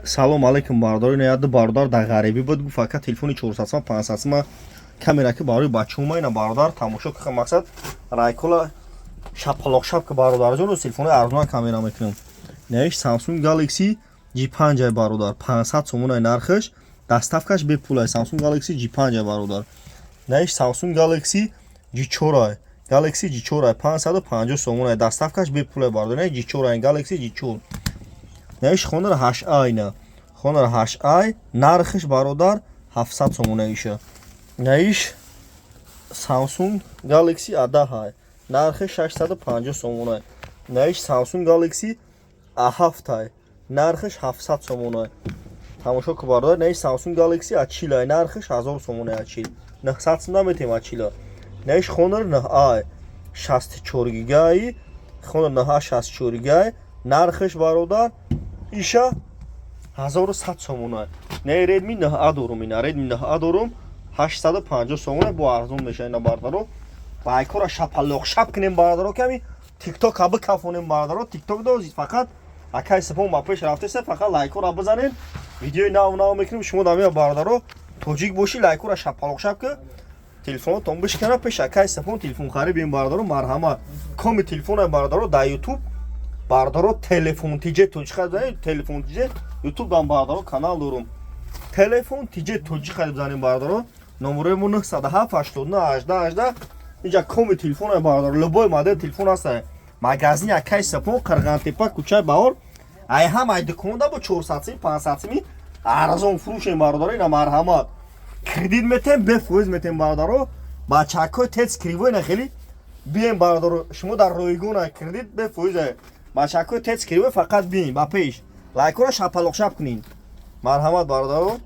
Салом алейкум бардори наяды бародар дар ғарибӣ буд гуфт фақат телефони 400 500 камера ки барои бачаҳома ина бародар тамошо ки мақсад райкола шапалоқшап ки бародарҷону телефони арзона камера мекунем. Наиш Samsung Galaxy G5 бародар 500 сомон нархаш, доставкаш бепул. Samsung Galaxy G5 бародар. Наиш Samsung Galaxy G4 Galaxy G4 550 сомон доставкаш бепул бародар. Наиш G4 Galaxy G4. Наиш хонар 8i на. Хонар 8i нархаш бародар 700 сомон иша. Наиш Samsung Galaxy A10 нархаш 650 сомон. Наиш Samsung Galaxy A7 нархаш 700 сомон. тамошо ки бародар. Наиш Samsung Galaxy A40 нархаш 1000 сомон A40. 900 сомон метем A40. Наиш хонар 9i 64 гигай. Хонар 9i 64 гигай нархаш бародар иша 1100 сомон. Не Redmi 9a дорум ина. Redmi 9a дорум 850 сомон бо арзон меша ина бародаро. Байкора шапалоқ шап кинем бародаро ками TikTok аби кафонем бародаро. TikTok дозид фақат акай сапон ма пеш рафтеса фақат лайкора бизанен. Видеои нав мекунем шумо дамия бародаро. Тоҷик боши лайкора шапалоқ шап ки телефонотон бишкана пеш акай сапон телефон харибем бародаро. Марҳамат коми телефона бародаро дар YouTube бародаро телефон тиҷе тоҷиқа бизанем. Телефон тиҷе YouTube дам бародаро канал дорум. Телефон тиҷе тоҷиқа бизанем бародаро. Номеремон 907 89 18 اینجا کم تلفن باردار لبای ماده تلفن است مغازین اکای سپون قرغانتپا کوچه باور ای هم ای دکوندا با 400 500 می ارزون فروش باردار اینا مرحمت کردیت میتیم به فوز میتیم باردارو با چاکو تست کریوی نه خیلی بیاین باردارو شما در رویگون کردیت به فوز با چاکو تست کریوی فقط بیاین با پیش لایک و شاپالوق شاپ کنین مرحمت باردارو